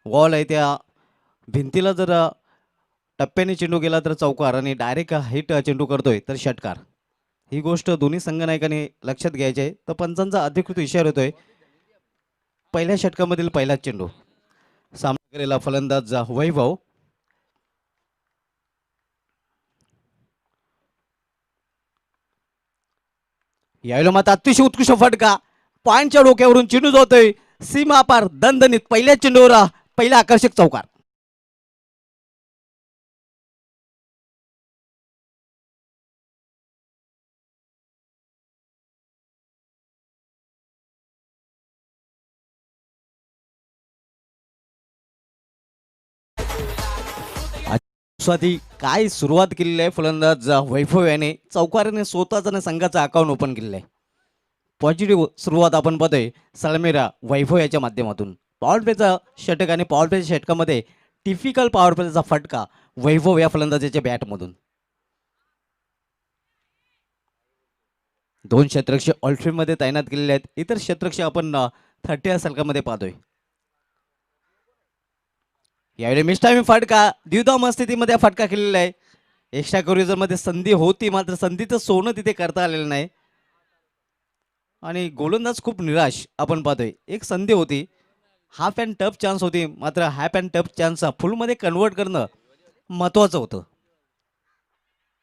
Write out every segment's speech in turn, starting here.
Wall आहे त्या भिंतीला जर टप्प्याने चेंडू गेला तर चौकार आणि डायरेक्ट हिट चेंडू करतोय तर षटकार. ही गोष्ट दोन्ही संघनायकांनी लक्षात घ्यायची आहे. तर पंचांचा अधिकृत इशारा होतोय पहिल्या षटकामधील पहिला चेंडू. सामना केलेला फलंदाज वैभव. यावेळेला मात्र अतिशय उत्कृष्ट फटका पॉइंटच्या डोक्यावरून चेंडू जातोय सीमा पार दणदणीत पहिल्या चेंडूवर पहिला आकर्षक चौकार. स्वाती काय सुरुवात केलेली आहे फलंदाज वैभव याने चौकाराने स्वतःचा आणि संघाचा अकाउंट ओपन केलेलं आहे. पॉझिटिव्ह सुरुवात आपण पाहतोय सलमेरा वैभव याच्या माध्यमातून. पॉवर प्लेचा षटक आणि पॉवर प्लेच्या षटकामध्ये टिपिकल पॉवर प्लेचा फटका वैभव या फलंदाजाच्या बॅटमधून. दोन क्षेत्ररक्षक ऑल्ट्रीमध्ये तैनात केलेले आहेत. इतर क्षेत्ररक्षक आपण 30 सर्कलमध्ये पाहतोय. यावेळी मिस्टामी फटका द्विधाम स्थितीमध्ये फटका केलेला आहे. एक्स्ट्रा करिअरमध्ये संधी होती मात्र संधीचं सोनं तिथे करता आलेलं नाही आणि गोलंदाज खूप निराश आपण पाहतोय. एक संधी होती, हाफ अँड टफ चान्स होती मात्र हाफ अँड टफ चान्स फुलमध्ये कन्वर्ट करणं महत्त्वाचं होतं.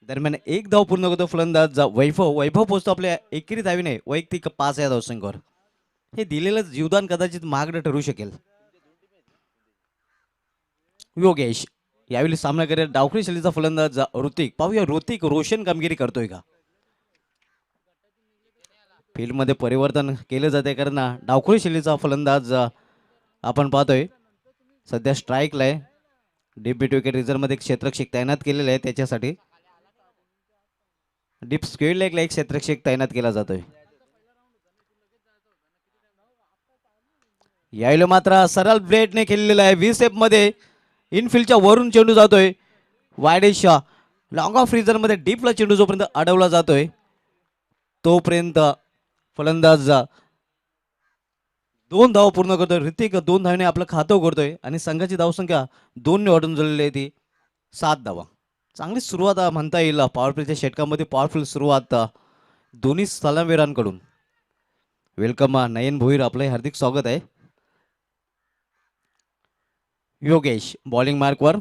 दरम्यान एक धाव पूर्ण करतो फलंदाज वैभव. वैभव पोहोचतो आपल्या एकेरी धावीने वैयक्तिक 5 या धावसंख्येवर. हे दिलेलं जीवदान कदाचित महागडं ठरू शकेल. योगेश यावेळी सामना करेल डावखळी शैलीचा फलंदाज ऋतिक. पाहूया ऋतिक रोशन कामगिरी करतोय का. फील्डमध्ये परिवर्तन केलं जाते कारण डावखळी शैलीचा फलंदाज आपण पाहतोय सध्या स्ट्राईकला आहे. डीप मिड विकेट रिझर्वमध्ये एक क्षेत्ररक्षक तैनात केलेलं आहे त्याच्यासाठी. डीप स्क्वेअर लेगला एक क्षेत्ररक्षक तैनात केला जातोय. यावेळी मात्र सरळ ब्लेडने केलेला आहे 20 एफ मध्ये. इनफिल्डच्या वरून चेंडू जातोय वायडेश लॉंग ऑफ रिझनमध्ये डीपला चेंडू जोपर्यंत अडवला जातोय तोपर्यंत फलंदाज 2 धाव पूर्ण करतोय. ऋतिक 2 धावने आपलं खातं उघडतोय आणि संघाची धावसंख्या 2 ने वाढून झालेली आहे ती 7 धावा. चांगली सुरुवात म्हणता येईल पॉवर प्लेच्या षटकामध्ये. पॉवरफुल सुरुवात दोन्ही सलामीवीरांकडून. वेलकम नयन भोईर आपलं हार्दिक स्वागत आहे. योगेश बॉलिंग मार्कवर.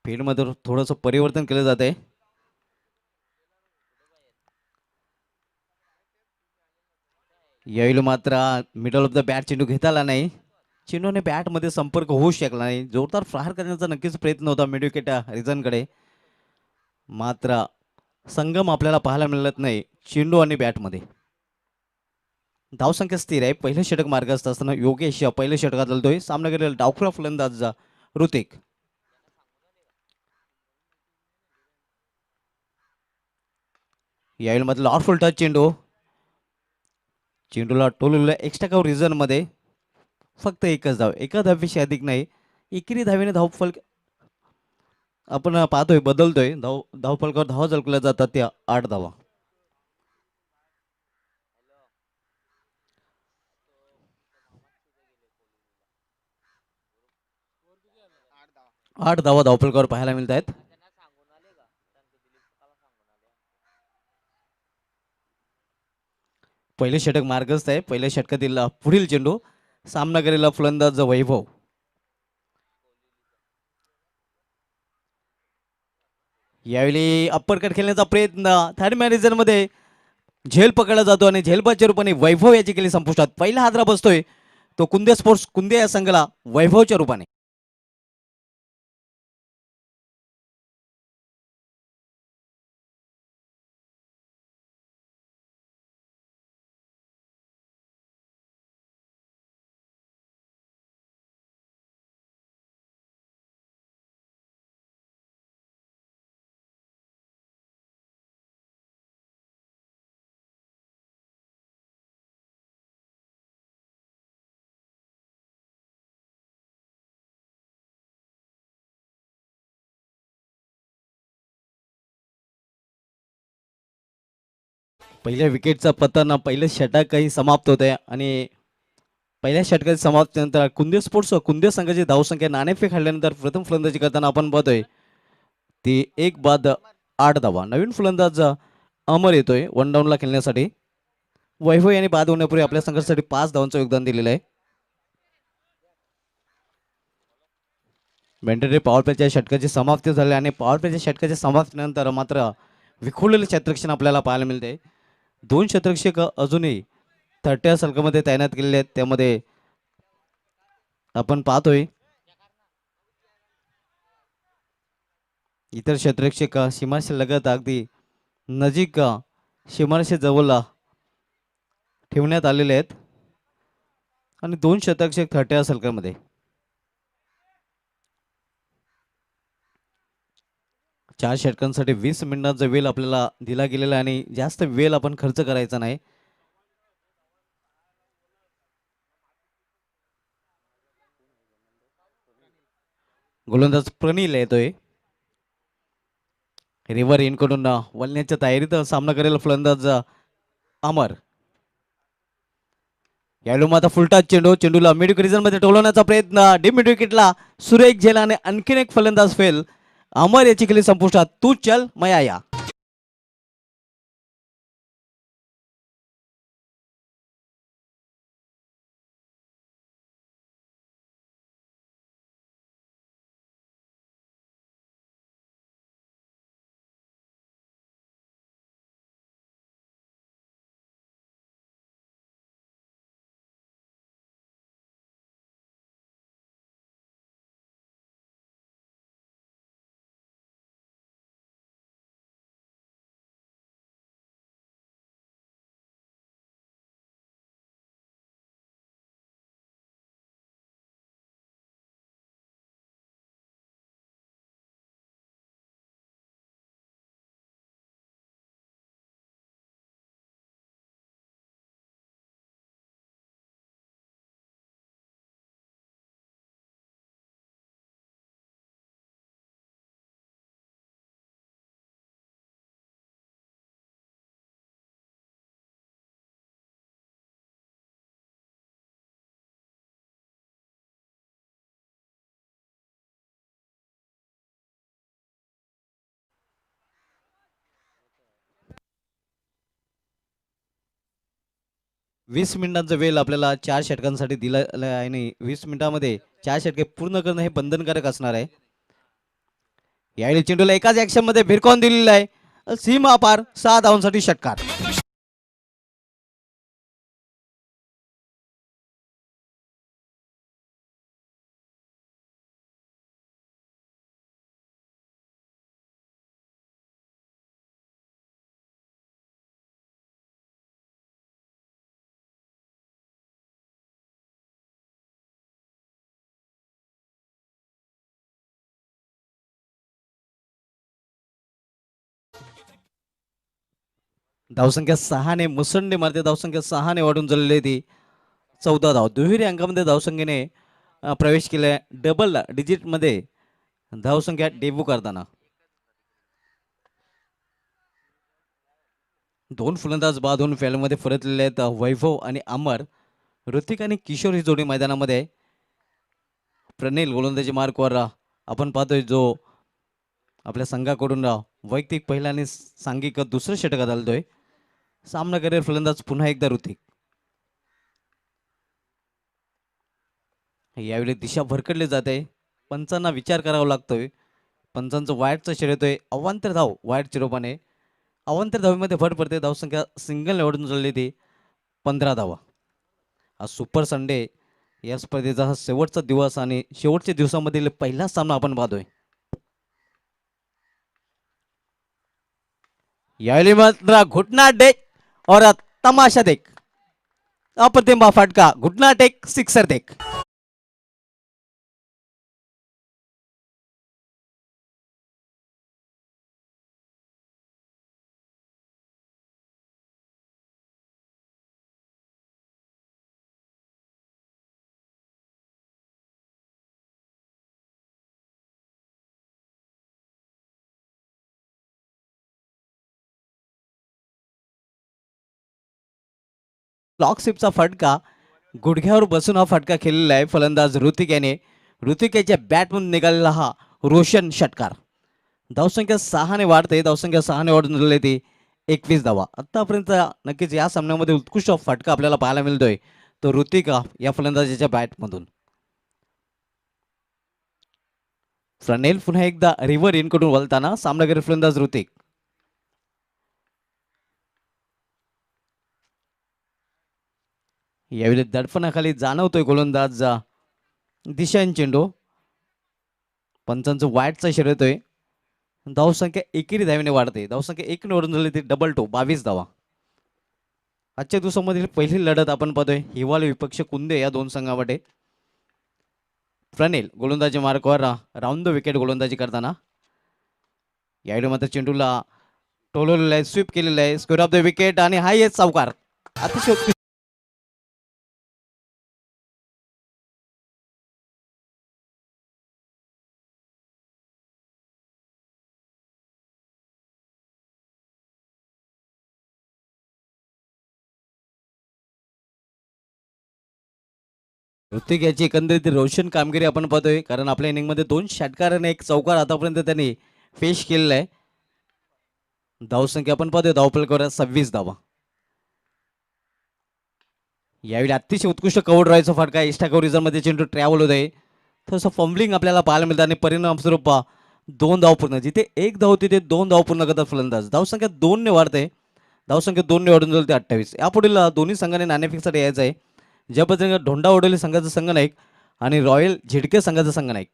फील्डमध्ये थोडंसं परिवर्तन केलं जात आहे. यावेळी मात्र मिडल ऑफ द बॅट चेंडू घेता आला नाही. चेंडूने बॅटमध्ये संपर्क होऊ शकला नाही. जोरदार प्रहार करण्याचा नक्कीच प्रयत्न होता मिड विकेट रिझनकडे मात्र संगम आपल्याला पाहायला मिळत नाही चेंडू आणि बॅटमध्ये. धावसंख्या स्थिर आहे. पहिलं षटक मार्गस्थ असताना योगेश पहिल्या षटकात चालतोय. सामना केलेला डावखुरा फलंदाज ऋतिक. यावेळी मधला ऑफुल टच चेंडू. चेंडूला टोलवलं एक्स्ट्रा कव्हर रिझन मध्ये. फक्त एकच धाव, एका धावेशी अधिक नाही. एकेरी धावेने धावफलक आपण पाहतोय बदलतोय. धावफलकावर धावा झळकल्या जातात त्या 8 धावा. 8 धावा धावफलकावर पाहायला मिळत आहेत. पहिले षटक मार्गस्थ आहे. पहिल्या षटकातील पुढील चेंडू. सामना केलेला फलंदाज वैभव. यावेळी अप्पर कट खेळण्याचा प्रयत्न थर्ड मॅन मध्ये झेल पकडला जातो आणि झेलबाच्या रूपाने वैभव याची केली संपुष्टात. पहिला हादरा बसतोय तो कुंदे स्पोर्ट्स कुंदे या संघाला वैभवच्या रूपाने. पहिल्या विकेटचा पतन पहिलं षटकही समाप्त होत आहे आणि पहिल्या षटकाची समाप्तीनंतर कुंदे स्पोर्ट्स व कुंदे संघाची धावसंख्या नाणेफेक हाणल्यानंतर प्रथम फलंदाजी करताना आपण पाहतोय ती एक बाद 8 धावा. नवीन फलंदाज अमर येतोय वन डाऊनला खेळण्यासाठी. वैभव यांनी बाद होण्यापूर्वी आपल्या संघासाठी 5 धावांचं योगदान दिलेलं आहे. मेंढरे पॉवर प्लेच्या षटकाची समाप्ती झाली आणि पॉवर प्लेच्या षटकाच्या समाप्तीनंतर मात्र विखुरलेले क्षेत्ररक्षण आपल्याला पाहायला मिळते. 2 क्षेत्ररक्षक अजूनही 30 सर्कलमध्ये तैनात केलेले आहेत. त्यामध्ये आपण पाहतोय इतर क्षेत्ररक्षक सीमारेषे लगत अगदी नजीक सीमारेषे जवळ ठेवण्यात आलेले आहेत आणि 2 क्षेत्ररक्षक 30 सर्कलमध्ये. 4 षटकांसाठी 20 मिनिटांचा वेळ आपल्याला दिला गेलेला आहे आणि जास्त वेळ आपण खर्च करायचा नाही. गोलंदाज प्रणील येतोय. रिव्हर इनकडून वळण्याच्या तयारीत सामना करेल फलंदाज अमर. यावेळी मात्र फुलटा चेंडूला मिड रिजन मध्ये टोलवण्याचा प्रयत्न डीप मिड विकेटला सुरेख झेल आणि आणखीन एक फलंदाज फेल. अमर याची केली संपुष्टात. तू चल मया या. वीस मिनिटांचा वेळ आपल्याला 4 षटकांसाठी दिला आहे आणि 20 मिनिटांमध्ये 4 षटके पूर्ण करणं हे बंधनकारक असणार आहे. यावेळी चेंडूला एकाच ऍक्शन मध्ये भिरकावून दिलेला आहे. सीमा पार 6 धावांसाठी षटकार. धावसंख्या 6ने मुसंडी मारते. धावसंख्या 6ने वाढून झालेली आहे ती 14 धाव. दुहेरी अंकामध्ये धावसंख्येने प्रवेश केलाय. डबल डिजिट मध्ये धावसंख्या डेब्यू करताना. 2 फलंदाज बाद होऊन फॅलमध्ये परतलेले आहेत. वैभव आणि अमर. ऋतिक आणि किशोर ही जोडी मैदानामध्ये आहे. प्रणील गोलंदाजी मार्कवर आपण पाहतोय जो आपल्या संघाकडून वैयक्तिक पहिला आणि सांघिक दुसरं षटक घालतोय. सामना करेल फलंदाज पुन्हा एकदा ऋतिक. यावेळी दिशा भरकडली जाते. पंचांना विचार करावा लागतोय. पंचांचं वाईटचं शेड येतोय. अवांतर धाव वाईट चिरोपाने. अवांतर धावेमध्ये भर पडते. धावसंख्या सिंगल निवडून चालली ती 15 धावा. हा सुपर संडे या स्पर्धेचा हा शेवटचा दिवस आणि शेवटच्या दिवसामधील पहिला सामना आपण पाहतोय. यावेळी मात्र घुटना टेक और तमाशा देख. अप्रतिम फटका. घुटना टेक सिक्सर देख. लॉक स्लिपचा फटका गुडघ्यावर बसून हा फटका खेळलेला आहे फलंदाज ऋतिक याने. ऋतिक याच्या बॅटमधून निघालेला हा रोशन षटकार. धावसंख्या 6ने वाढते, धावसंख्या 6ने वाढून झालेली ती 21 धावा. आतापर्यंत नक्कीच या सामन्यामध्ये उत्कृष्ट फटका आपल्याला पाहायला मिळतोय तो ऋतिक या फलंदाजाच्या बॅटमधून. फ्रनेल पुन्हा एकदा रिव्हर इन कडून वळताना सामनावीर फलंदाज ऋतिक. यावेळी दडपणाखाली जाणवतोय गोलंदाज दिशान चेंडू. पंचांचं वाईटचा इशारा येतोय. धावसंख्या एकेरी धावेने वाढते, धावसंख्या 1ने वाढून झाली ती डबल टू 22 धावा. आजच्या दिवसामधील पहिली लढत आपण पाहतोय हिवाल विपक्ष कुंदे या दोन संघामध्ये. फ्रनेल गोलंदाजी मार्कवर राऊंड द विकेट गोलंदाजी करताना. यावेळी मात्र चेंडूला टोलवलेला आहे, स्वीप केलेला आहे, स्क्वेअर ऑफ द विकेट आणि हा येत सावकार. अतिशय ऋतिक याची एकंदरीत रोशन कामगिरी आपण पाहतोय, कारण आपल्या इनिंगमध्ये 2 षटकार आणि 1 चौकार आतापर्यंत त्यांनी पेश केलेला आहे. धावसंख्या आपण पाहतोय धावफलकावर 26 धावा. यावेळी अतिशय उत्कृष्ट कव्हर ड्रायचा फटका एक्स्ट्रा कव्हरेजमध्ये चेंडू ट्रॅव्हल होत आहे. थोडंसं फंबलिंग आपल्याला पाहायला मिळतं आणि परिणाम स्वरूप 2 धाव पूर्ण, जिथे 1 धाव तिथे 2 धाव पूर्ण करतात फलंदाज. धावसंख्या 2ने वाढते, धावसंख्या 2ने वाढून झाली ते 28. यापुढील दोन्ही संघाने नाणेफेकसाठी यायचं आहे. ज्या पद्धतीने ढोंडा ओढवली संघाचा संघनायक आणि रॉयल झिडके संघाचा संघनायक.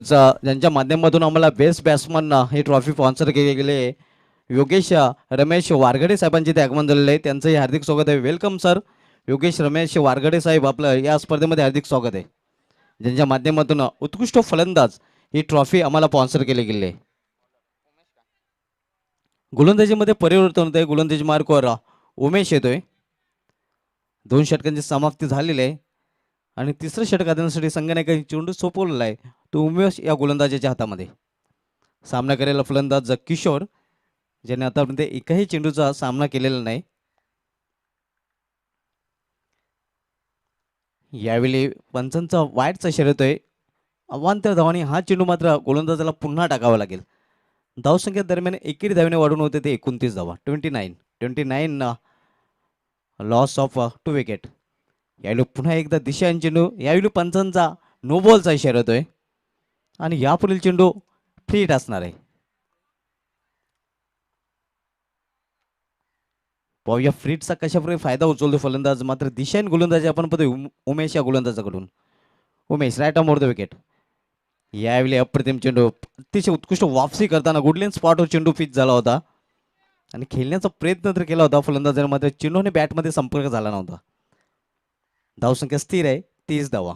ज्यांच्या माध्यमातून आम्हाला बेस्ट बॅट्समन ही ट्रॉफी स्पॉन्सर केली गेली योगेश रमेश वारगडे साहेबांचे ते आगमन झालेले आहे. त्यांचंही हार्दिक स्वागत आहे. वेलकम सर योगेश रमेश वारगडे साहेब, आपलं या स्पर्धेमध्ये हार्दिक स्वागत आहे. ज्यांच्या माध्यमातून उत्कृष्ट फलंदाज ही ट्रॉफी आम्हाला स्पॉन्सर केली गेली आहे. गोलंदाजीमध्ये परिवर्तन होत आहे. गोलंदाजी मार्कवर उमेश येतोय. 2 षटकांची समाप्ती झालेली आहे आणि तिसरं षटक करण्यासाठी संघनायकांनी चेंडू सोपवलेला आहे तो उमेश या गोलंदाजाच्या हातामध्ये. सामना करायला फलंदाज किशोर, ज्याने आतापर्यंत एकही चेंडूचा सामना केलेला नाही. यावेळी पंचांचा वाईटचा इशारा येतोय. अवांतर धावांनी हा चेंडू मात्र गोलंदाजाला पुन्हा टाकावा लागेल. धावसंख्या दरम्यान एकेरी धावेने वाढून होते ते 29 धावा. 29 लॉस ऑफ 2 विकेट. यावेळी पुन्हा एकदा दिशान चेंडू. यावेळी पंचांचा नो बॉलचा इशारा येतोय आणि यापुढील चेंडू फ्री हिट असणार आहे. पाहूया फ्रीटचा कशाप्रकारे फायदा उचलतो फलंदाज. मात्र दिशान गोलंदाजी आपण पाहतोय उमेश या गोलंदाजाकडून. Umesh right on the wicket. यावेळी अप्रतिम चेंडू, अतिशय उत्कृष्ट वापसी करताना गुडलेन स्पॉटवर चेंडू पिच झाला होता आणि खेळण्याचा प्रयत्न तर केला होता फलंदाजाने, मात्र चेंडूने बॅटमध्ये संपर्क झाला नव्हता. धावसंख्या स्थिर आहे 30 धावा.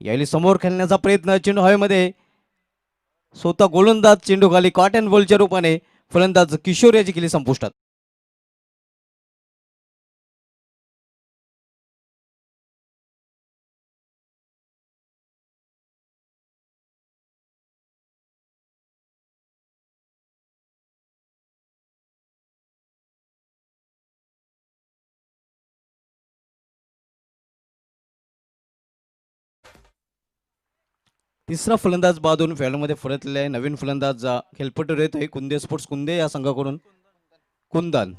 यावेळी समोर खेळण्याचा प्रयत्न, चेंडू हवेमध्ये, स्वतः गोलंदाज चेंडू खाली कॉट अँड बॉलच्या रूपाने फलंदाज किशोर याची केली संपुष्टात. तिसरा फलंदाज बादून फॅलमध्ये फरकलेला आहे. नवीन फलंदाज खेळपट्टीवर येतोय कुंदे स्पोर्ट्स कुंदे या संघाकडून कुंदन.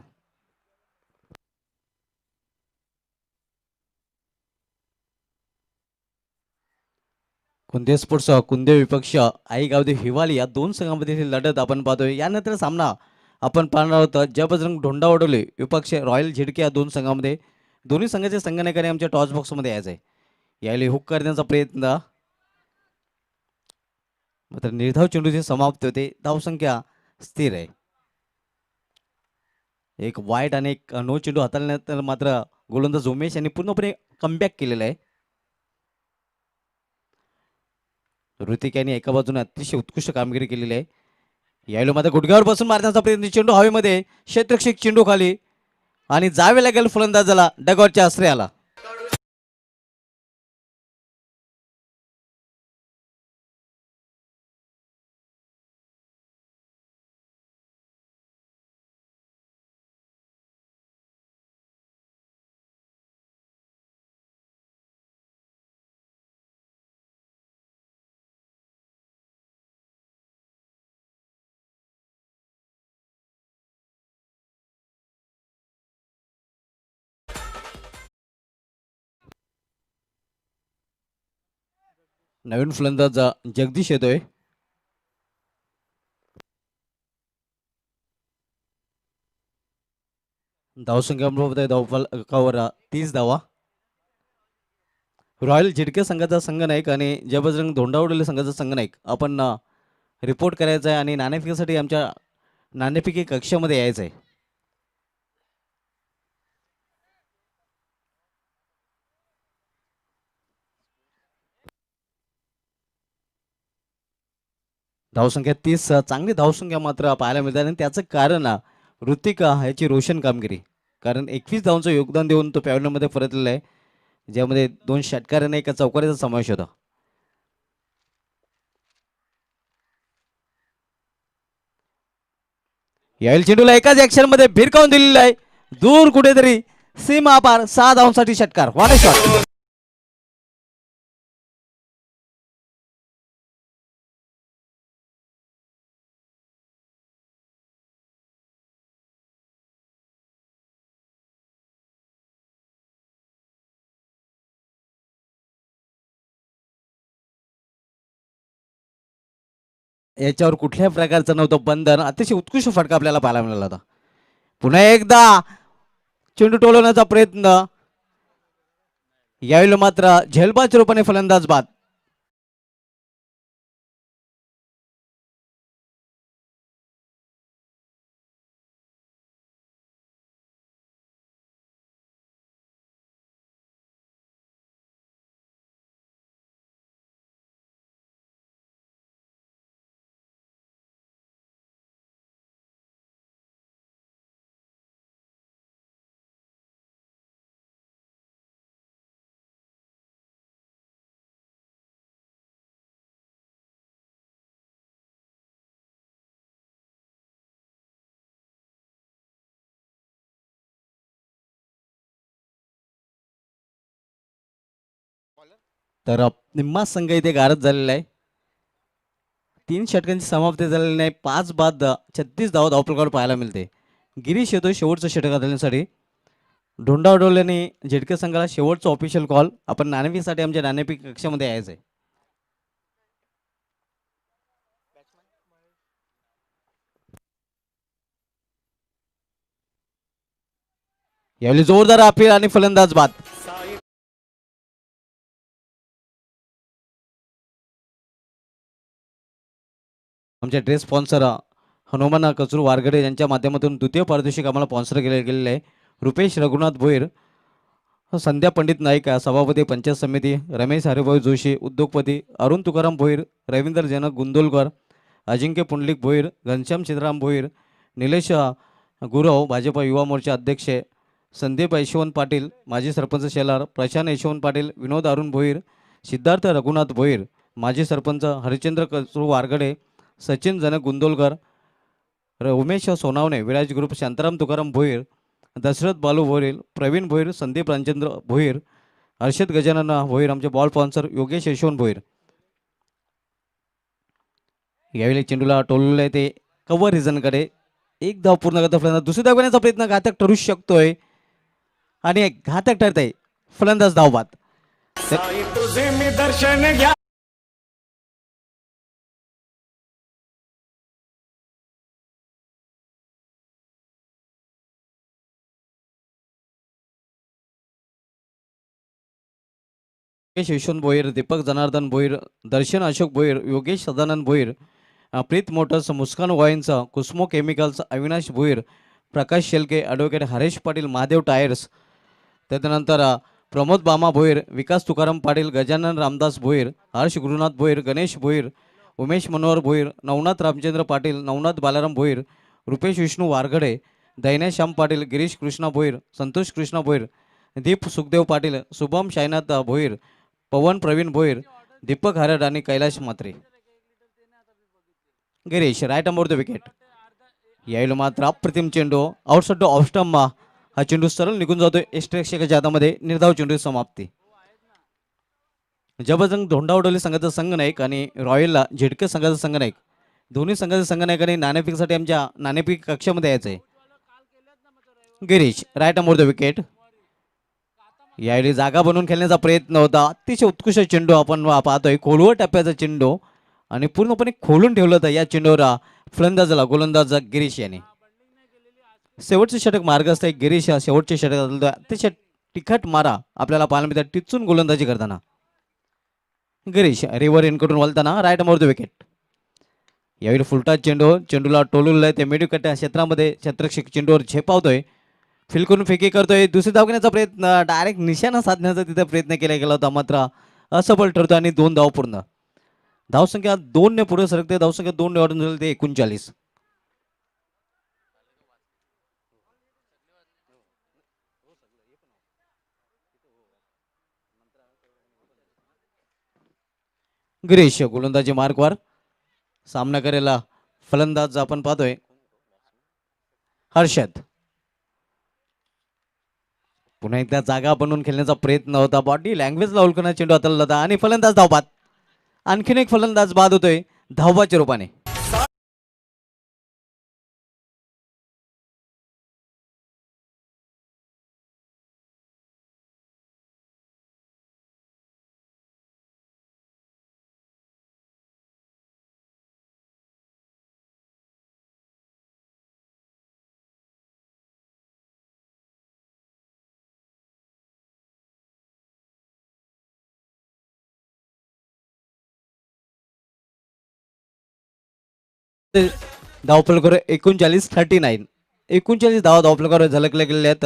कुंदे स्पोर्ट्स कुंदे विपक्ष आई गावदे हिवाली या दोन संघांमधील ही लढत आपण पाहतोय. यानंतर सामना आपण पाहणार आहोत जय बजरंग ढोंडा ओढवले विपक्ष रॉयल झिडके या दोन संघांमध्ये. दोन्ही संघाचे संघनायकाने आमच्या टॉस बॉक्समध्ये यायचं आहे. यावेळी हुक करण्याचा प्रयत्न, मात्र निर्धाव चेंडूची समाप्ती होते. धावसंख्या स्थिर आहे. एक वाईट आणि एक नो चेंडू हाताळल्यानंतर मात्र गोलंदाज उमेश यांनी पूर्णपणे कमबॅक केलेला आहे. ऋतिक यांनी एका बाजूने अतिशय उत्कृष्ट कामगिरी केलेली आहे. यावेळी मात्र गुडघ्यावर बसून मारण्याचा प्रयत्न, चेंडू हवेमध्ये, क्षेत्ररक्षक चेंडू खाली आणि जावे लागेल फलंदाजाला डगॉटच्या आश्रयाला. नवीन फलंदाज जगदीश येतोय. धावसंख्या धावफलकावर 30 धावा. रॉयल झिडके संघाचा संघनायक आणि जबजरंग धोंडावडले संघाचा संघनायक आपण रिपोर्ट करायचा आहे आणि नाणेफेकीसाठी आमच्या नाणेफेकी कक्षामध्ये यायचं आहे. धावसंख्या 30, चांगली धावसंख्या मात्र पाहायला मिळते आणि त्याचं कारण ऋतिका ह्याची रोशन कामगिरी. कारण 21 धावांचं योगदान देऊन तो पॅव्हलियनमध्ये परतलेला आहे, ज्यामध्ये 2 षटकार आणि एका चौकारीचा समावेश होता. यावेळी चेंडूला एकाच ॲक्शनमध्ये भिरकावून दिलेला आहे, दूर कुठेतरी सीमा पार. 6 धावांसाठी षटकार. What a shot. याच्यावर कुठल्याही प्रकारचं नव्हतं बंधन. अतिशय उत्कृष्ट फटका आपल्याला पाहायला मिळाला होता. पुन्हा एकदा चेंडू टोलवण्याचा प्रयत्न, यावेळी मात्र झेलबाज रूपाने फलंदाज बाद. तर निम्मा संघ इथे गारद झालेला आहे. 3 षटकांची समाप्ती झालेली नाही. 5 बाद 36 धावा धावफलकावर पाहायला मिळते. गिरीश येतो शेवटचं षटक घालण्यासाठी. ढोंडा उडवल्याने झेडके संघाला शेवटचा ऑफिशियल कॉल. आपण नाणेफेकीसाठी आमच्या नाणेफेक कक्षामध्ये यायचं आहे. यावेळी जोरदार अपील आणि फलंदाज बाद. आमचे ड्रेस स्पॉन्सर हनुमान कचरू वारगडे यांच्या माध्यमातून द्वितीय पारितोषिक आम्हाला स्पॉन्सर गेलेले आहे. रुपेश रघुनाथ भोईर, संध्या पंडित नाईक सभापती पंचायत समिती, रमेश हरिभाऊ जोशी उद्योगपती, अरुण तुकाराम भोईर, रवींद्र जनक गुंदोलकर, अजिंक्य पुंडलिक भोईर, घनश्याम सिद्धराम भोईर, निलेश गुरव भाजप युवा मोर्चा अध्यक्ष, संदीप यशवंत पाटील माजी सरपंच शेलार, प्रशांत यशवंत पाटील, विनोद अरुण भोईर, सिद्धार्थ रघुनाथ भोईर माजी सरपंच, हरिश्चंद्र कचरू वारगडे, सचिन जनक गुंदोलकर, उमेश सोनावणे, विराज ग्रुप, शांताराम तुकाराम भोईर, दशरथ बालू भोईर, प्रवीण भोईर, संदीप रामचंद्र भोईर, हर्षद गजानन भोईर, आमचे बॉल स्पॉन्सर योगेश यशवंत भोईर. यावेळी चेंडूला टोलले आहे ते कव्हर रिझनकडे. एक धाव पूर्ण करता फलंदाज. दुसरी धाव घेण्याचा प्रयत्न घातक ठरू शकतोय आणि घातक ठरत आहे. फलंदाज धाव बाद. योगेश यशवंत भोईर, दीपक जनार्दन भोईर, दर्शन अशोक भोईर, योगेश सदानंद भोईर, प्रीत मोटर्स, मुस्कान वाईन्स, कुस्मो केमिकल्स, अविनाश भोईर, प्रकाश शेलके, ॲडव्होकेट हरेश पाटील, महादेव टायर्स, त्याच्यानंतर प्रमोद बामा भोईर, विकास तुकाराम पाटील, गजानन रामदास भोईर, हर्ष गुरुनाथ भोईर, गणेश भोईर, उमेश मनोहर भोईर, नवनाथ रामचंद्र पाटील, नवनाथ बालाराम भोईर, रुपेश विष्णू वारगडे, दैन्या श्याम पाटील, गिरीश कृष्णा भोईर, संतोष कृष्णा भोईर, दीप सुखदेव पाटील, शुभम साईनाथ भोईर, पवन प्रवीण भोईर, दीपक हरड आणि कैलाश म्हात्रे. गिरीश राईट अंबोर द विकेट. यावेळी मात्र अप्रतिम चेंडू आउटसाइड ऑफ स्टंप, हा चेंडू सरळ निघून जातोय एक्स्ट्रेक्षकाच्या हातामध्ये. निर्धाव चेंडू समाप्ती. जबरदस्त धोंडावडोली संघाचा संघनायक आणि रॉयलला झिडके संघाचा संघनायक, दोन्ही संघाचे संघनायकांनी नाणेफेकीसाठी आमच्या नाणेफेक कक्षामध्ये यायचं आहे. गिरीश राईट अंबोर द विकेट. यावेळी जागा बनवून खेळण्याचा प्रयत्न होता. अतिशय उत्कृष्ट चेंडू आपण पाहतोय, खोलवर टप्प्याचा चेंडू आणि पूर्णपणे खोलून ठेवलं होतं या चेंडूवर फलंदाजाला गोलंदाज गिरीश याने. शेवटचे षटक मार्गस्थ आहे. गिरीश शेवटचे षटक अतिशय तिखट मारा आपल्याला पाहायला मिळतात टिचून गोलंदाजी करताना. गिरीश रिव्हर इनकडून वळताना राईट अंबोर द विकेट. यावेळी फुलटा चेंडू, चेंडूला टोलवलेलं आहे ते मिडविकेट क्षेत्रामध्ये. क्षेत्ररक्षक चेंडूवर झेपावतोय, फिल करून फेकी करतोय. दुसरी धाव घेण्याचा प्रयत्न, डायरेक्ट निशाणा साधण्याचा तिथे प्रयत्न केला गेला होता, मात्र असफल ठरतो आणि 2 धाव पूर्ण. धावसंख्या 2 ने पुढे सरकते. धावसंख्या 2 ने वाढून झाली ते 39. गिरीश गोलंदाजी मार्कवर सामना करेला फलंदाज आपण पाहतोय हर्षद. पुन्हा एकदा जागा बनवून खेळण्याचा प्रयत्न होता. बॉडी लँग्वेजला ओळखण्याचा चेंडू हाताळला होता आणि फलंदाज धावबाद. आणखीन एक फलंदाज बाद होतोय धावबाच्या रूपाने. धावफलकर 39-39. 39 धावा धावफलकर झलकले गेले आहेत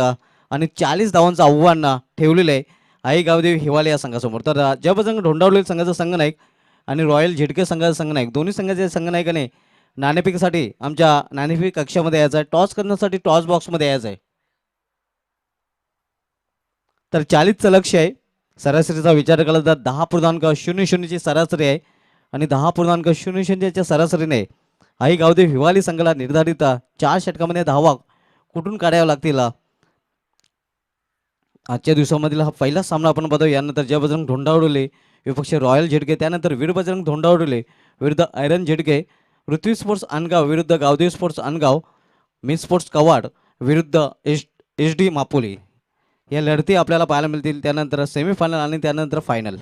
आणि 40 धावांचं आव्हान ठेवलेलं आहे आई गावदेवी हिवाले या संघासमोर. तर जबरदस्त ढोंडावलेल्या संघाचा संघनायक आणि रॉयल झिडके संघाचा संघनायक, दोन्ही संघाच्या संघनायकाने नाणेफेकीसाठी आमच्या नाणेफेक कक्षामध्ये यायचं आहे. टॉस करण्यासाठी टॉस बॉक्समध्ये यायचं आहे. तर 40चं लक्ष आहे. सरासरीचा विचार केला तर 10.00ची सरासरी आहे आणि 10.00च्या सरासरीने आई गावदेव हिवाली संघाला निर्धारित 4 षटकामध्ये धावा कुठून काढाव्या लागतील. आजच्या दिवसामधील हा पहिला सामना आपण पाहतो. यानंतर जय बजरंग धोंडावडोले विपक्ष रॉयल झिडके, त्यानंतर वीर बजरंग धोंडावडोले विरुद्ध आयरन झिडके, पृथ्वी स्पोर्ट्स अनगाव विरुद्ध गावदेव स्पोर्ट्स अनगाव, मी स्पोर्ट्स कवाड विरुद्ध एच डी मापोली या लढती आपल्याला पाहायला मिळतील. त्यानंतर सेमीफायनल आणि त्यानंतर फायनल.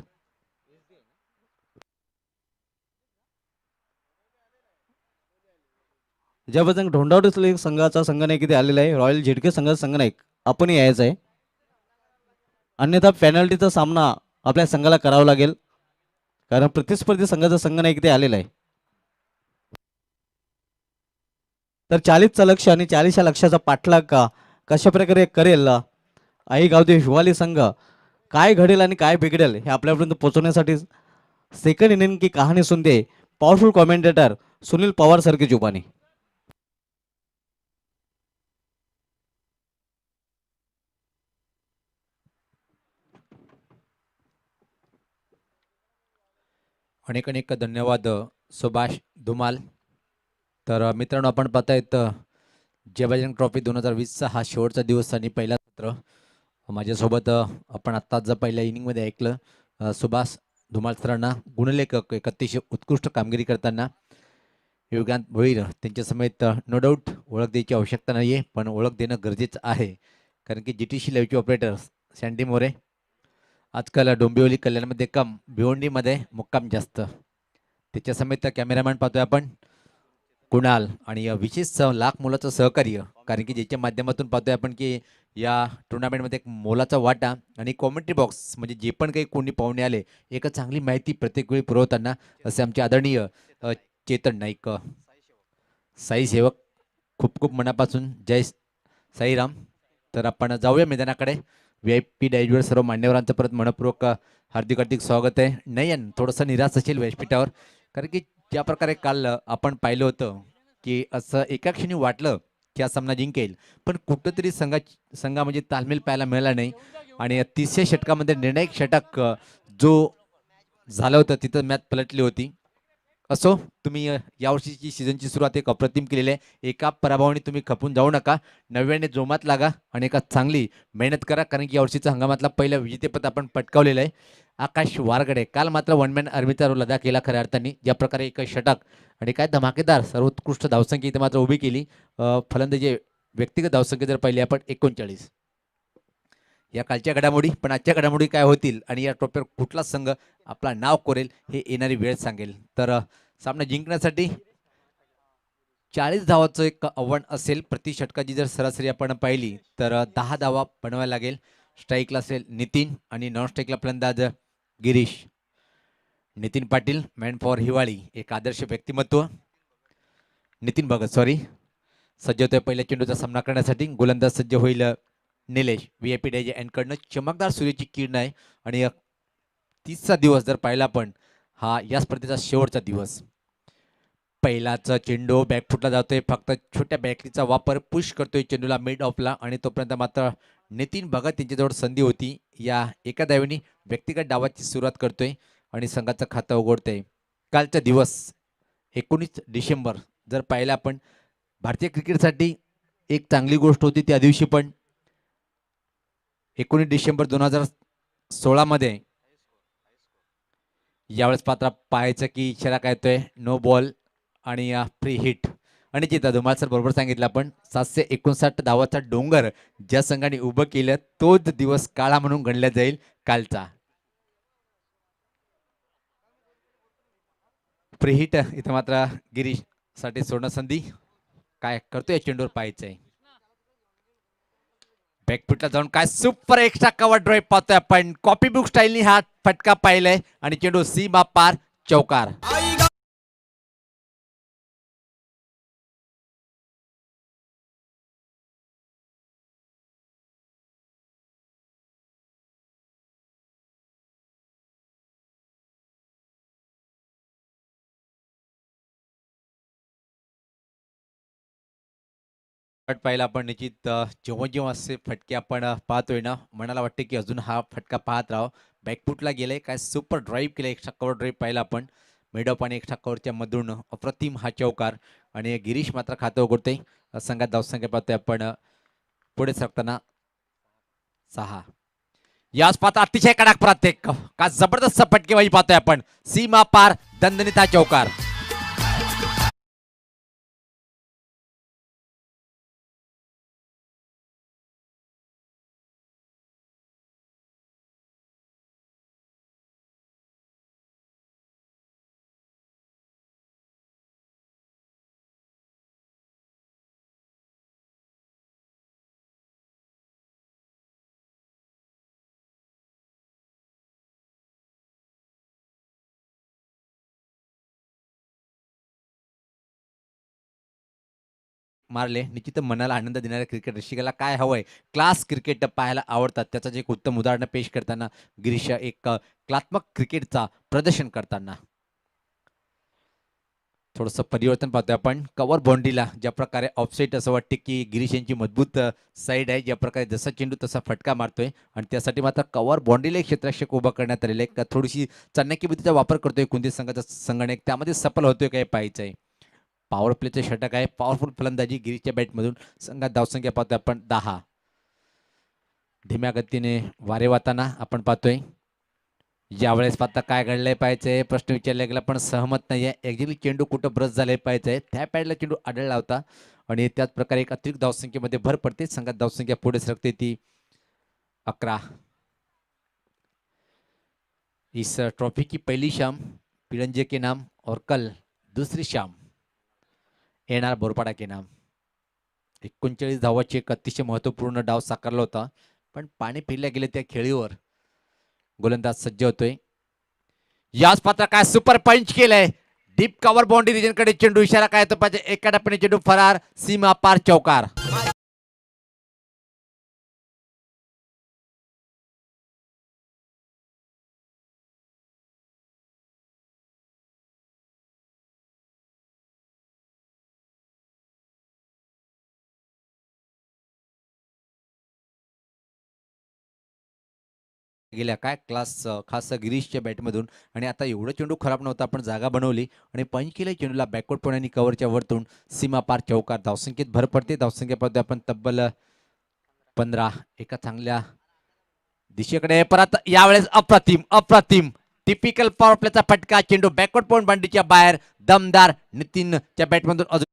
जबरदस्त ढोंडावडे संघाचा संघनायक इथे आलेला आहे. रॉयल झिडके संघाचा संघनायक आपण यायचं आहे, अन्यथा पेनल्टीचा सामना आपल्या संघाला करावा लागेल, कारण प्रतिस्पर्धी संघाचा संघनायक इथे आलेला आहे. तर 40चं लक्ष आणि 40 लक्षाचा पाठलाग कशा प्रकारे करेल आई गावदेव हिवाली संघ, काय घडेल आणि काय बिघडेल हे आपल्यापर्यंत पोहोचवण्यासाठी सेकंड इनिंग की कहाणी सुनते powerful commentator Sunil Pawar sir की जुबानी. अनेक अनेक धन्यवाद सुभाष धुमाल. तर मित्रांनो, आपण पाहतायत जय बजरंग ट्रॉफी 2020चा हा शेवटचा दिवस आणि पहिला सत्र. माझ्यासोबत आपण आत्ताच जर पहिल्या इनिंगमध्ये ऐकलं सुभाष धुमाल सरांना गुणलेखक, एक अतिशय उत्कृष्ट कामगिरी करताना. योगांत भोईर त्यांच्या समेत नो डाऊट ओळख द्यायची आवश्यकता नाही आहे, पण ओळख देणं गरजेचं आहे, कारण की GTC लाईव्हचे ऑपरेटर सँडी मोरे आजकाल डोंबिवली कल्याणमध्ये कम भिवंडीमध्ये मुक्काम जास्त. त्याच्या समेत कॅमेरामॅन पाहतोय आपण कुणाल, आणि विशेष लाख मोलाचं सहकार्य, कारण की ज्याच्या माध्यमातून पाहतोय आपण की या टुर्नामेंटमध्ये एक मोलाचा वाटा आणि कॉमेंट्री बॉक्स म्हणजे जे पण काही कोणी पाहुणे आले एक चांगली माहिती प्रत्येक वेळी पुरवताना असे आमचे आदरणीय चेतन नाईक साई सेवक, खूप खूप मनापासून जय साईराम. तर आपण जाऊया मैदानाकडे. VIP डॅशवर सर्व मान्यवरांचं परत मनपूर्वक हार्दिक हार्दिक स्वागत आहे. नयन थोडंसं निराश असेल व्यासपीठावर, कारण की ज्या प्रकारे काल आपण पाहिलं होतं की असं एका क्षणी वाटलं की हा सामना जिंकेल, पण कुठंतरी संघा म्हणजे ताळमेळ पाहायला मिळाला नाही. आणि 30व्या षटकामध्ये निर्णायक षटक जो झालं होतं तिथं मॅच पलटली होती. असो, तुम्ही यावर्षीची सीझनची सुरुवात एक अप्रतिम केलेली आहे. एका पराभवाने तुम्ही खपून जाऊ नका. नव्याने जोमात लागा आणि एका चांगली मेहनत करा, कारण की यावर्षीचा हंगामातला पहिलं विजेतेपद आपण पटकावलेलं आहे. आकाश वारगडे काल मात्र वन मॅन आर्मीचा रोल अदा केला खऱ्या अर्थाने. ज्या प्रकारे एक षटक आणि काय धमाकेदार सर्वोत्कृष्ट धावसंख्या इथे मात्र उभी केली. फलंदाजी व्यक्तिगत धावसंख्या जर पाहिली आपण 39. या कालच्या घडामोडी, पण आजच्या घडामोडी काय होतील आणि या ट्रॉफीवर कुठला संघ आपला नाव कोरेल हे येणारी वेळ सांगेल. तर सामना जिंकण्यासाठी 40 धावाचं एक आव्हान असेल. प्रति षटकाची जर सरासरी आपण पाहिली तर 10 धावा बनवायला लागेल. स्ट्राईकला असेल नितीन आणि नॉन स्ट्राईकला फलंदाज गिरीश. नितीन पाटील मॅन फॉर हिवाळी, एक आदर्श व्यक्तिमत्व. नितीन भगत सॉरी सज्ज होतोय पहिल्या चेंडूचा सामना करण्यासाठी. गोलंदाज सज्ज होईल निलेश. VIP डॅज अँडकडनं चमकदार सूर्याची किरण आहे आणि 30चा दिवस जर पाहिला आपण, हा या स्पर्धेचा शेवटचा दिवस. पहिलाचा चेंडू बॅकफुटला जातोय, फक्त छोट्या बॅकरीचा वापर पुश करतोय चेंडूला मिड ऑफला आणि तोपर्यंत मात्र नितीन भगत यांच्याजवळ संधी होती. या एका धावेने व्यक्तिगत डावाची सुरुवात करतोय आणि संघाचं खातं उघडतोय. कालचा दिवस 19 डिसेंबर जर पाहिला आपण, भारतीय क्रिकेटसाठी एक चांगली गोष्ट होती. त्या दिवशी पण 19 डिसेंबर 2016 मध्ये यावेळेस पात्र पाहायचं की इशारा काय येतोय, नो बॉल आणि फ्री हिट. आणि जिथं धुमाल सर बरोबर सांगितलं आपण, 759 धावाचा डोंगर ज्या संघाने उभं केलं तोच दिवस काळा म्हणून गणला जाईल कालचा. फ्री हिट इथं मात्र गिरीश साठी सोडणं संधी. काय करतोय चेंडूवर पाहायचंय. बॅकफुटला जाऊन काय सुपर एक्स्ट्रा कव्हर ड्राईव्ह पाहतोय आपण. कॉपी बुक स्टाईलनी हा फटका पाहिलाय आणि चेंडू सीमा पार चौकार. पाहिला आपण निश्चित जेव्हा जेव्हा असे फटके आपण पाहतोय ना, मनाला वाटते की अजून हा फटका पाहत राहावं. बॅकफुटला गेलाय, काय सुपर ड्राईव्ह केलाय. एक्स्ट्रा कव्हर ड्राईव्ह पाहिला आपण मिडअप आणि एक्स्ट्रा कव्हरच्या मधून अप्रतिम हा चौकार. आणि गिरीश मात्र खातं उघडते. संघात धावसंख्या पाहतोय आपण पुढे सरकताना 6. याच पाहता अतिशय कडक प्रत्येक का जबरदस्त फटकेबाजी पाहतोय आपण. सीमा पार दणदणीत हा चौकार. मारले निश्चित मनाला आनंद देणाऱ्या क्रिकेट रसिकाला काय हवंय, क्लास क्रिकेट पाहायला आवडतात. त्याचं एक उत्तम उदाहरण पेश करताना गिरीश एक कलात्मक क्रिकेटचा प्रदर्शन करताना. थोडंसं परिवर्तन पाहतोय आपण. कव्हर बाउंड्रीला ज्या प्रकारे ऑफसाईड असं वाटते की गिरीश यांची मजबूत साईड आहे. ज्या प्रकारे जसा चेंडू तसा फटका मारतोय आणि त्यासाठी मात्र कव्हर बाउंड्रीला एक क्षेत्ररक्षक उभा करण्यात आलेला आहे. थोडीशी चाणक्य बुद्धीचा वापर करतोय कोणत्या संघाचा संगणक, त्यामध्ये सफल होतोय काय पाहायचं आहे. पॉवर प्लेचे षटक आहे. पॉवरफुल फलंदाजी गिरीशच्या बॅटमधून. संघात धावसंख्या पाहतोय आपण 10. धीम्या गतीने वारे वाहताना आपण पाहतोय. यावेळेस पाहता काय घडलंय पाहायचंय. प्रश्न विचारला गेला पण सहमत नाहीये. एक्झॅक्टली चेंडू कुठं ब्रश झालंय पाहायचंय. त्या पॅडला चेंडू आढळला होता आणि त्याच प्रकारे एक अतिरिक्त धावसंख्येमध्ये भर पडते. संघात धावसंख्या पुढे सरकते ती 11. इस ट्रॉफी की पहली शाम पिरंजे के नाम और कल दूसरी शाम येणार बोरपाडा के नाम. 39 धावाची एक अतिशय महत्वपूर्ण डाव साकारला होता, पण पाणी फिरल्या गेले त्या खेळीवर. गोलंदाज सज्ज होतोय. याच पात्र काय सुपर पंच केलंय. डीप कव्हर बाउंड्री रिजन कडे चेंडू. इशारा काय तो पाहिजे. एका टप्प्याने चेंडू फरार. सीमा पार चौकार. गेल्या काय क्लास खास गिरीशच्या बॅटमधून आणि आता एवढं चेंडू खराब नव्हता आपण जागा बनवली आणि पंच केलं चेंडूला बॅकवर्ड पॉईंट आणि कव्हरच्या वरतून सीमा पार चौकार धावसंख्येत भर पडते धावसंख्या पाहतोय आपण तब्बल 15 एका चांगल्या दिशेकडे परत यावेळेस अप्रतिम अप्रतिम टिपिकल पॉवर प्लेचा फटका चेंडू बॅकवर्ड पॉईंट बांडीच्या बाहेर दमदार नितीनच्या बॅटमधून अजून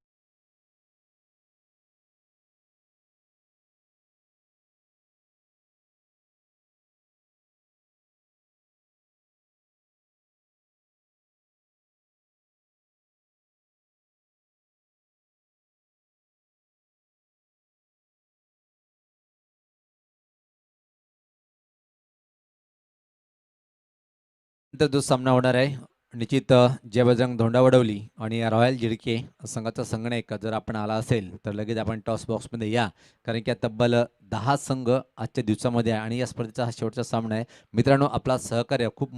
जो सामना होणार आहे निश्चित जय बजरंग धोंडावडवली आणि रॉयल झिडके संघाचा संगणक जर आपण आला असेल तर लगेच आपण टॉस बॉक्समध्ये या कारण की तब्बल 10 संघ आजच्या दिवसामध्ये आहे आणि या स्पर्धेचा हा शेवटचा सामना आहे मित्रांनो आपला सहकार्य खूप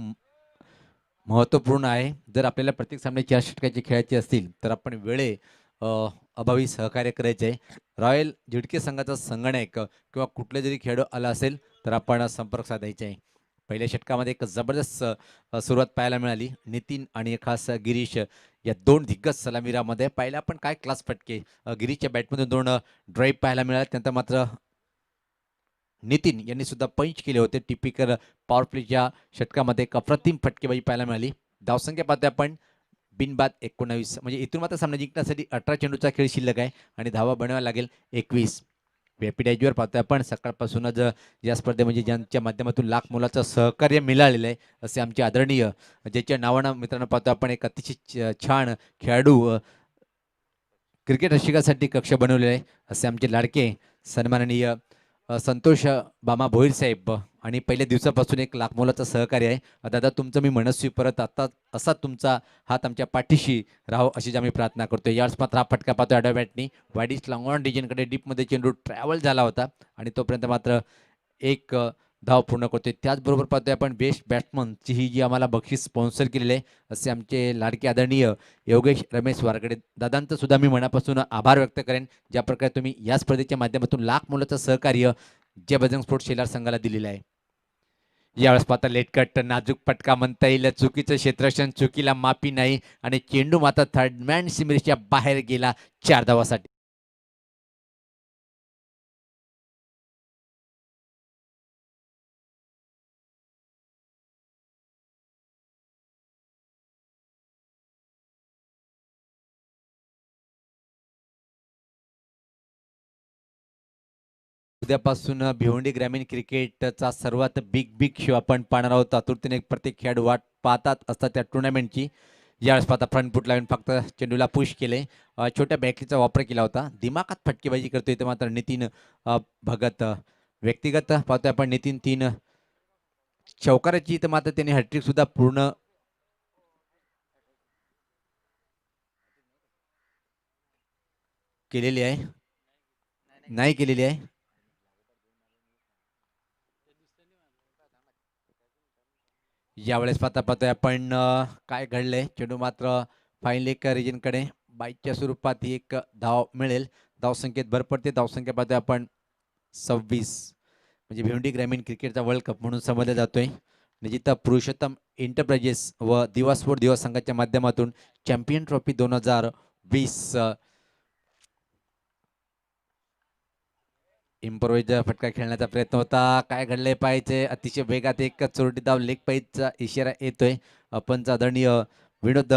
महत्त्वपूर्ण आहे जर आपल्याला प्रत्येक सामने 4 षटकाचे खेळायचे असतील तर आपण अभावी सहकार्य करायचे आहे रॉयल झिडके संघाचा संगणक किंवा कुठले जरी खेळाडू आला असेल तर आपण संपर्क साधायचे आहे पहिल्या षटकामध्ये एक जबरदस्त सुरुवात पाहायला मिळाली नितीन आणि खास गिरीश या दोन दिग्गज सलामीरामध्ये पाहिला आपण काय क्लास फटके गिरीशच्या बॅटमधून दोन ड्राईव्ह पाहायला मिळाले त्यानंतर मात्र नितीन यांनी सुद्धा पंच केले होते टिपिकल पॉवर प्लेच्या षटकामध्ये एक अप्रतिम फटकेबाजी पाहायला मिळाली धावसंख्या पाहतोय आपण बिनबाद 19 म्हणजे इथून मात्र सामना जिंकण्यासाठी 18 चेंडूचा खेळ शिल्लक आहे आणि धावा बनवायला लागेल 21 रॅपिड एजवर पाहतोय आपण सकाळपासूनच या स्पर्धेमध्ये ज्यांच्या माध्यमातून लाख मोलाचं सहकार्य मिळालेलं आहे असे आमचे आदरणीय ज्याच्या नावानं मित्रांनो पाहतो आपण एक अतिशय छान खेळाडू क्रिकेट रसिकासाठी कक्ष बनवलेले आहे असे आमचे लाडके सन्माननीय संतोष बामा भोईर साहेब आणि पहिल्या दिवसापासून एक लाख मोलाचं सहकार्य आहे दादा तुमचं मी मनस्वी परत आता असा तुमचा हात आमच्या पाठीशी राहो अशी आम्ही प्रार्थना करतो यावेळेस मात्र हा फटका पाहतो ॲडो बॅटनी वाईडिश लॉंगॉन डिजनकडे डीपमध्ये चेंडू ट्रॅव्हल झाला होता आणि तोपर्यंत मात्र एक धाव पूर्ण करतोय त्याचबरोबर पाहतोय आपण बेस्ट बॅट्समनची ही जी आम्हाला बक्षीस स्पॉन्सर केलेली आहे असे आमचे लाडके आदरणीय योगेश रमेश वारकडे दादांचं सुद्धा मी मनापासून आभार व्यक्त करेन ज्या प्रकारे तुम्ही या स्पर्धेच्या माध्यमातून लाख मोलाचं सहकार्य जे बजरंग स्पोर्ट्स शेलार संघाला दिलेलं आहे यावेळेस पाहता लेटकट नाजूक पटका म्हणता येईल चुकीचं क्षेत्रक्षण चुकीला माफी नाही आणि चेंडू मात्र थर्ड मॅन सिमरीच्या बाहेर गेला 4 धावासाठी उद्यापासून भिवंडी ग्रामीण क्रिकेटचा सर्वात बिग शो आपण पाहणार आहोत आतुरतेने प्रत्येक खेळाडू वाट पाहतात असतात त्या टुर्नामेंटची यावेळेस पाहता फ्रंट फुट लावून फक्त चेंडूला पुश केले छोट्या बॅटरीचा वापर केला होता दिमागात फटकेबाजी करतोय इथं मात्र नितीन भगत व्यक्तिगत पाहतोय आपण नितीन 3 चौकाराची इथं मात्र त्यांनी हॅट्रिक सुद्धा पूर्ण केलेली आहे नाही केलेली आहे यावेळेस पाहतोय आपण काय घडलंय चेंडू मात्र फाईन लेग रिजनकडे बाईकच्या स्वरूपात ही एक धाव मिळेल धावसंख्येत भर पडते धावसंख्या पाहतोय आपण 26 म्हणजे भिवंडी ग्रामीण क्रिकेटचा वर्ल्ड कप म्हणून समजला जातोय जिथं पुरुषोत्तम एंटरप्राइजेस व दिवा स्पोर्ट दिवा संघाच्या माध्यमातून चॅम्पियन ट्रॉफी 2020 इम्प्रोवाइज फटका खेळण्याचा प्रयत्न होता काय घडलंय पाहिजे अतिशय वेगात एक चोरटी धाव लेग पाईजचा इशारा येतोय आपणचा आदरणीय विनोद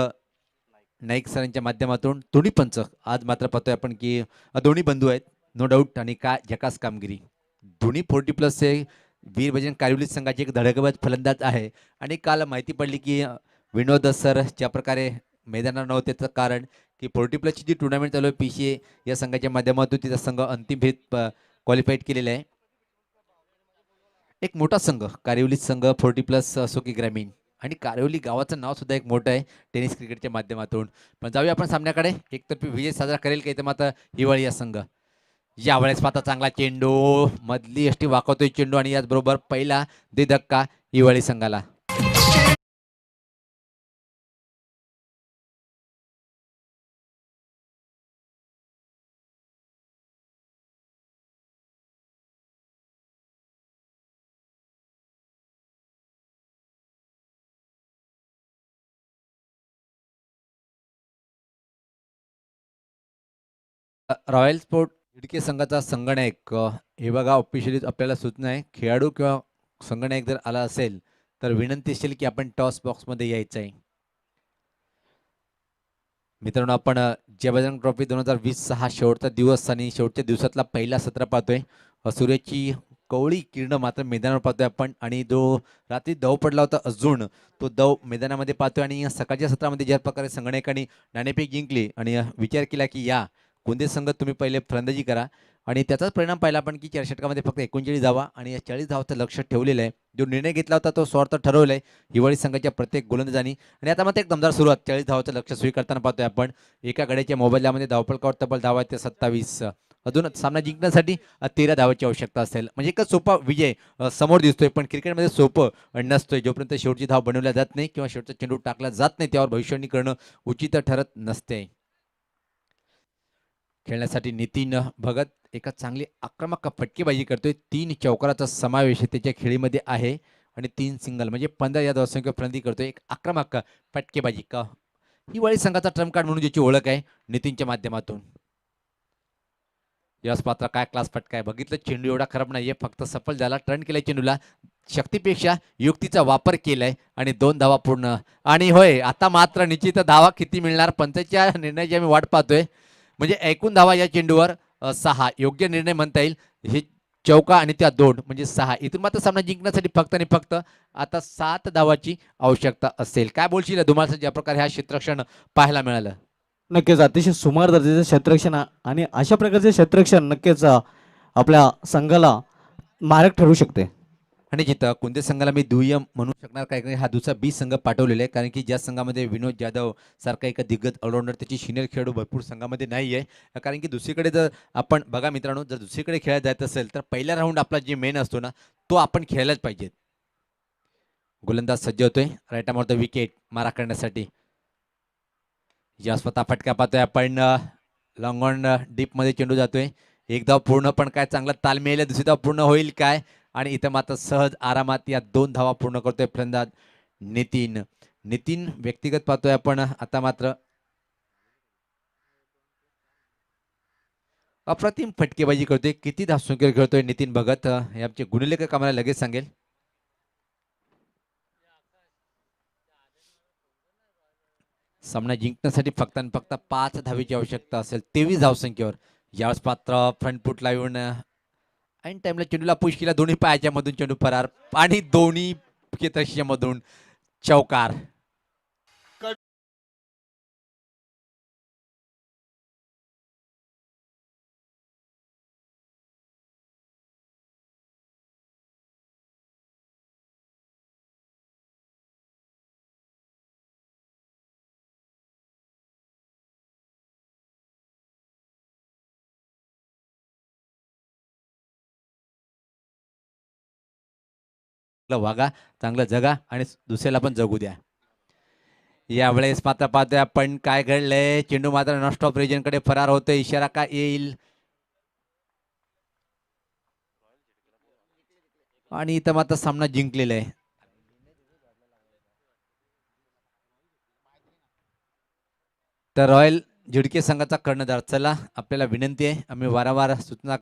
नाईक सरांच्या माध्यमातून दोन्ही पंच आज मात्र पाहतोय आपण की दोन्ही बंधू आहेत नो डाऊट आणि काय झकास कामगिरी दोन्ही 40+ हे वीर कारिवली संघाचे एक धडकबाज फलंदाज आहे आणि काल माहिती पडली की विनोद सर ज्या प्रकारे मैदानावर नव्हते त्याचं कारण की 40+ची जी टुर्नामेंट चालू आहे PCA या संघाच्या माध्यमातून तिचा संघ अंतिम भेद क्वालिफाईड केलेला आहे एक मोठा संघ कारिवली संघ 40+ असो की ग्रामीण आणि कारिवली गावाचं नाव सुद्धा एक मोठं आहे टेनिस क्रिकेटच्या माध्यमातून पण जाऊया आपण सामन्याकडे एकतर्फी विजय साजरा करेल का इथं मात्र हिवाळी या संघ यावेळेस पाहता चांगला चेंडू मधली यष्टी वाकवतोय चेंडू आणि याचबरोबर पहिला दे धक्का हिवाळी संघाला रॉयल स्पोर्ट इडके संघाचा संगणक हे बघा ऑफिशियली आपल्याला सूचना आहे, खेळाडू किंवा संगणक जर आला असेल तर विनंती असेल की आपण टॉस बॉक्समध्ये यायचं आहे. मित्रांनो आपण जय बजरंग ट्रॉफी 2020 हा शेवटचा दिवस आणि शेवटच्या दिवसातला पहिला सत्र पाहतोय. सूर्याची कवळी किरण मात्र मैदानावर पाहतोय आपण आणि जो रात्री दव पडला होता अजून तो दव मैदानामध्ये पाहतोय आणि सकाळच्या सत्रामध्ये ज्या प्रकारे संगणकांनी नाणेफेक जिंकली आणि विचार केला की या कोणते संघ तुम्ही पहिले फलंदाजी करा आणि त्याचाच परिणाम पाहिला आपण की 4 षटकामध्ये फक्त 39 धावा आणि या 40 धावाचं लक्ष ठेवलेलं आहे. जो निर्णय घेतला होता तो स्वार्थ ठरवलाय हिवाळी संघाच्या प्रत्येक गोलंदाजांनी आणि आता मात्र एक दमदार सुरुवात 40 धावाचं लक्ष स्वीकारताना पाहतोय आपण. एका गड्याच्या मोबाईलमध्ये धावपळकावर तब्बल धावा आहेत ते 27. अजून सामना जिंकण्यासाठी 13 धावाची आवश्यकता असेल म्हणजे एक सोपा विजय समोर दिसतोय पण क्रिकेटमध्ये सोपं नसतोय. जोपर्यंत शेवटची धाव बनवल्या जात नाही किंवा शेवटचा चेंडू टाकला जात नाही त्यावर भविष्यवाणी करणं उचित ठरत नसते. खेळण्यासाठी नितीन भगत एका चांगली आक्रमक फटकेबाजी करतोय. 3 चौकाराचा समावेश त्याच्या खेळीमध्ये आहे आणि 3 सिंगल म्हणजे 15 या धावसंख्येवर फलंदाजी करतोय. एक आक्रमक फटकेबाजी का हिवाळी संघाचा ट्रम्प कार्ड म्हणून ज्याची ओळख आहे नितीनच्या माध्यमातून. यस पात्र काय क्लास फटका आहे बघितलं. चेंडू एवढा खराब नाहीये फक्त सफल झाला. टर्न केलाय चेंडूला शक्तीपेक्षा युक्तीचा वापर केलाय आणि 2 धावा पूर्ण. आणि होय आता मात्र निश्चित धावा किती मिळणार पंचाच्या निर्णयाची आम्ही वाट पाहतोय. म्हणजे एकूण धावा या चेंडूवर 6 योग्य निर्णय म्हणता येईल. हे चौका आणि त्या 2 म्हणजे 6. इथून मात्र सामना जिंकण्यासाठी फक्त आणि फक्त आता 7 धावाची आवश्यकता असेल. काय बोलशील धुमाल ज्या प्रकारे हा क्षेत्ररक्षण पाहायला मिळालं. नक्कीच अतिशय सुमार दर्जाचं क्षेत्ररक्षण आणि अशा प्रकारचे क्षेत्ररक्षण नक्कीच आपल्या संघाला मारक ठरू शकते. आणि जिथं कोणत्या संघाला मी दुय्यम म्हणू शकणार काय हा दुसरा बी संघ पाठवलेला आहे कारण की ज्या संघामध्ये विनोद जाधव सारखा एक दिग्गज ऑलराऊंडर त्याची सिनियर खेळाडू भरपूर संघामध्ये नाही आहे. कारण की दुसरीकडे जर आपण बघा मित्रांनो जर दुसरीकडे खेळायला जायचं असेल तर पहिला राऊंड आपला जे मेन असतो ना तो आपण खेळायलाच पाहिजे. गोलंदाज सज्ज होतोय right arm off the wicket मारा करण्यासाठी. या स्वतः फटका पाहतोय आपण. लॉंग ऑन डीप मध्ये चेंडू जातोय. एक धाव पूर्ण पण काय चांगला तालमेल. दुसरी धाव पूर्ण होईल काय आणि इथं मात्र सहज आरामात या 2 धावा पूर्ण करतोय फलंदाज नितीन. नितीन व्यक्तिगत पाहतोय आपण आता मात्र अप्रतिम फटकेबाजी करतोय. किती धावसंख्येवर खेळतोय नितीन भगत हे आमचे गुणलेखक आम्हाला लगेच सांगेल. सामना जिंकण्यासाठी फक्त आणि फक्त 5 धावेची आवश्यकता असेल 23 धावसंख्येवर. यावेळेस पात्र फ्रंट फुटला येऊन ऐन टाइमला चेंडूला पुश केला दोन्ही पायाच्या मधून चेंडू फरार आणि दोन्ही मधून चौकार. वागा चांगलं जगा आणि दुसऱ्याला पण जगू द्या. यावेळेस मात्र पाहतोय आपण काय घडलंय. चेंडू मात्र नॉन ऑफ रिजन कडे फरार होतोय. इशारा का येईल आणि इथं मात्र सामना जिंकलेला आहे. तर रॉयल झिडके संघाचा कर्णधार चला आपल्याला विनंती आहे आम्ही वारंवार सूचना